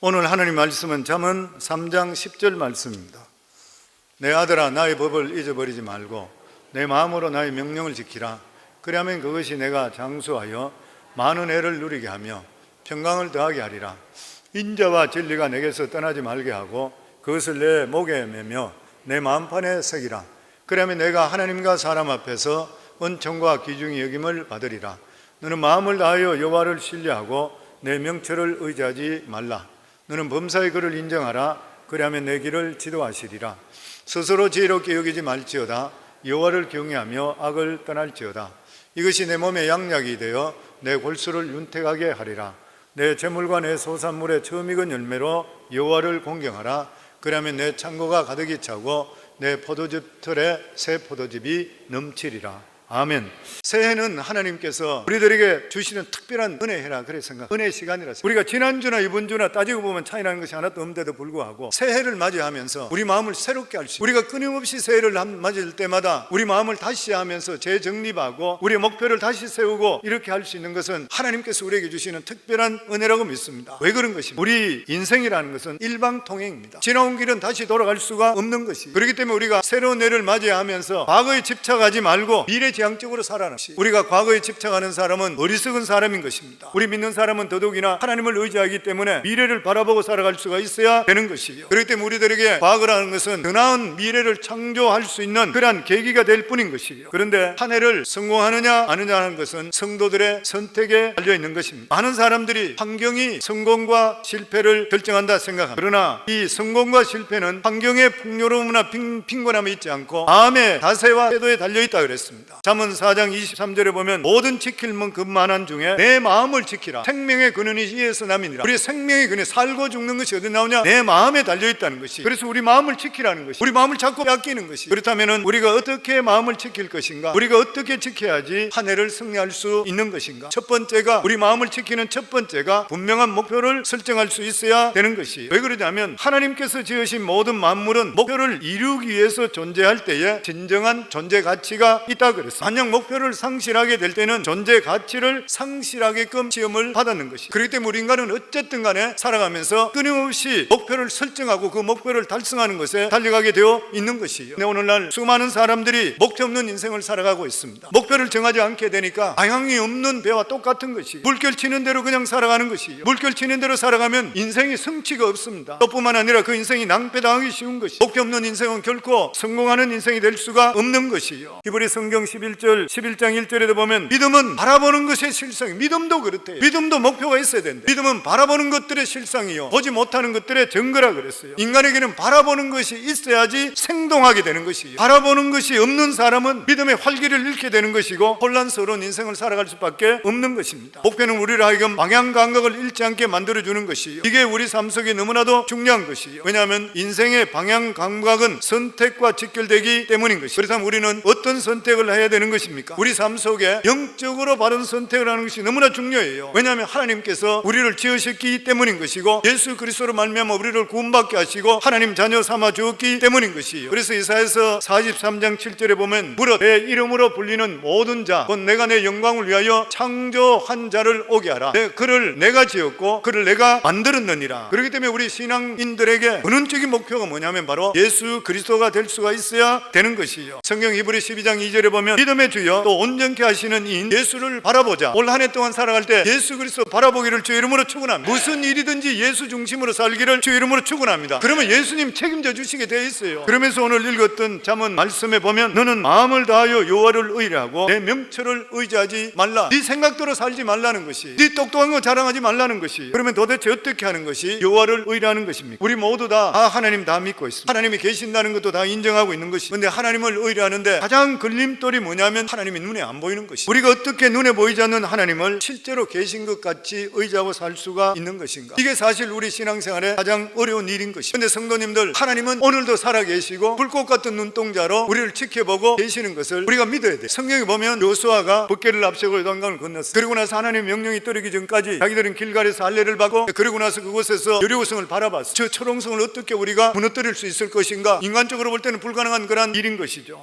오늘 하나님 말씀은 잠언 3장 10절 말씀입니다. 내 아들아, 나의 법을 잊어버리지 말고 내 마음으로 나의 명령을 지키라. 그리하면 그것이 내가 장수하여 많은 애를 누리게 하며 평강을 더하게 하리라. 인자와 진리가 내게서 떠나지 말게 하고 그것을 내 목에 매며 내 마음판에 새기라. 그러면 내가 하나님과 사람 앞에서 은총과 귀중히 여김을 받으리라. 너는 마음을 다하여 여호와를 신뢰하고 내 명철을 의지하지 말라. 너는 범사의 그를 인정하라. 그리하면 내 길을 지도하시리라. 스스로 지혜롭게 여기지 말지어다. 여호와를 경외하며 악을 떠날지어다. 이것이 내 몸에 양약이 되어 내 골수를 윤택하게 하리라. 내 재물과 내 소산물의 처음 익은 열매로 여호와를 공경하라. 그러면 내 창고가 가득히 차고 내 포도즙 털에 새 포도즙이 넘치리라. 아멘. 새해는 하나님께서 우리들에게 주시는 특별한 은혜해라 그래 생각. 은혜 시간이라. 우리가 지난주나 이번주나 따지고 보면 차이 나는 것이 하나도 없는데도 불구하고 새해를 맞이하면서 우리 마음을 새롭게 할 수 있고, 우리가 끊임없이 새해를 맞을 때마다 우리 마음을 다시 하면서 재정립하고 우리의 목표를 다시 세우고 이렇게 할 수 있는 것은 하나님께서 우리에게 주시는 특별한 은혜라고 믿습니다. 왜 그런 것입니까? 우리 인생이라는 것은 일방통행입니다. 지나온 길은 다시 돌아갈 수가 없는 것이. 그렇기 때문에 우리가 새로운 해를 맞이하면서 과거에 집착하지 말고 미래지향적으로 살아가는 것이. 우리가 과거에 집착하는 사람은 어리석은 사람인 것입니다. 우리 믿는 사람은 더더욱이나 하나님을 의지하기 때문에 미래를 바라보고 살아갈 수가 있어야 되는 것이요. 그렇기 때문에 우리들에게 과거라는 것은 더 나은 미래를 창조할 수 있는 그러한 계기가 될 뿐인 것이요. 그런데 한 해를 성공하느냐 아느냐 하는 것은 성도들의 선택에 달려 있는 것입니다. 많은 사람들이 환경이 성공과 실패를 결정한다 생각합니다. 그러나 이 성공과 실패는 환경의 풍요로움이나 빈곤함이 있지 않고 마음의 자세와 태도에 달려 있다 그랬습니다. 잠언 4장 23절에 보면 모든 지킬 만한 중에 내 마음을 지키라. 생명의 근원이 이에서 남이니라. 우리의 생명의 근원, 살고 죽는 것이 어디 나오냐? 내 마음에 달려있다는 것이. 그래서 우리 마음을 지키라는 것이. 우리 마음을 자꾸 빼앗기는 것이. 그렇다면 우리가 어떻게 마음을 지킬 것인가? 우리가 어떻게 지켜야지 한 해를 승리할 수 있는 것인가? 첫 번째가, 우리 마음을 지키는 첫 번째가 분명한 목표를 설정할 수 있어야 되는 것이. 왜 그러냐면 하나님께서 지으신 모든 만물은 목표를 이루기 위해서 존재할 때에 진정한 존재 가치가 있다 그랬습니다. 만약 목표를 상실하게 될 때는 존재 가치를 상실하게끔 시험을 받았는 것이. 그렇기 때문에 우리 인간은 어쨌든 간에 살아가면서 끊임없이 목표를 설정하고 그 목표를 달성하는 것에 달려가게 되어 있는 것이에요. 근데 오늘날 수많은 사람들이 목표 없는 인생을 살아가고 있습니다. 목표를 정하지 않게 되니까 방향이 없는 배와 똑같은 것이. 물결 치는 대로 그냥 살아가는 것이에요. 물결 치는 대로 살아가면 인생이 성취가 없습니다. 또뿐만 아니라 그 인생이 낭패당하기 쉬운 것이. 목표 없는 인생은 결코 성공하는 인생이 될 수가 없는 것이에요. 히브리 성경 11장 1절에도 보면 믿음은 바라보는 것의 실상이. 믿음도 그렇대요. 믿음도 목표가 있어야 된대. 믿음은 바라보는 것들의 실상이요 보지 못하는 것들의 증거라 그랬어요. 인간에게는 바라보는 것이 있어야지 생동하게 되는 것이에요. 바라보는 것이 없는 사람은 믿음의 활기를 잃게 되는 것이고 혼란스러운 인생을 살아갈 수밖에 없는 것입니다. 목표는 우리를 하여금 방향 감각을 잃지 않게 만들어주는 것이에요. 이게 우리 삶 속에 너무나도 중요한 것이에요. 왜냐하면 인생의 방향 감각은 선택과 직결되기 때문인 것이에요. 그렇다면 우리는 어떤 선택을 해야 되는 것입니까? 우리 삶 속에 영적으로 바른 선택을 하는 것이 너무나 중요해요. 왜냐하면 하나님께서 우리를 지으셨기 때문인 것이고 예수 그리스도로 말미암아 우리를 구원받게 하시고 하나님 자녀 삼아 주었기 때문인 것이에요. 그래서 이사야서 43장 7절에 보면 무릇 내 이름으로 불리는 모든 자 곧 내가 내 영광을 위하여 창조한 자를 오게 하라. 그를 내가 지었고 그를 내가 만들었느니라. 그렇기 때문에 우리 신앙인들에게 근원적인 목표가 뭐냐면 바로 예수 그리스도가 될 수가 있어야 되는 것이에요. 성경 히브리 12장 2절에 보면 믿음의 주여 또 온전케 하시는 이인 예수를 바라보자. 올 한 해 동안 살아갈 때 예수 그리스도 바라보기를 주 이름으로 축원합니다. 무슨 일이든지 예수 중심으로 살기를 주 이름으로 축원합니다. 그러면 예수님 책임져 주시게 되어 있어요. 그러면서 오늘 읽었던 잠언 말씀에 보면 너는 마음을 다하여 여호와를 의뢰하고 내 명철을 의지하지 말라. 네 생각대로 살지 말라는 것이. 네 똑똑한 거 자랑하지 말라는 것이. 그러면 도대체 어떻게 하는 것이 여호와를 의뢰하는 것입니까? 우리 모두 다 하나님 다 믿고 있습니다. 하나님이 계신다는 것도 다 인정하고 있는 것이. 근데 하나님을 의뢰하는데 가장 걸림돌이 뭐냐면 하나님이 눈에 안 보이는 것이. 우리가 어떻게 눈에 보이지 않는 하나님을 실제로 계신 것 같이 의지하고 살 수가 있는 것인가? 이게 사실 우리 신앙생활에 가장 어려운 일인 것이. 근데 성도님들, 하나님은 오늘도 살아계시고 불꽃 같은 눈동자로 우리를 지켜보고 계시는 것을 우리가 믿어야 돼. 성경에 보면 요수아가 붓개를 앞세우고 요단강을 건넜어. 그리고 나서 하나님 명령이 떨어지기 전까지 자기들은 길갈에서 할례를 받고 그리고 나서 그곳에서 여리고성을 바라봤어. 저 초롱성을 어떻게 우리가 무너뜨릴 수 있을 것인가? 인간적으로 볼 때는 불가능한 그런 일인 것이죠.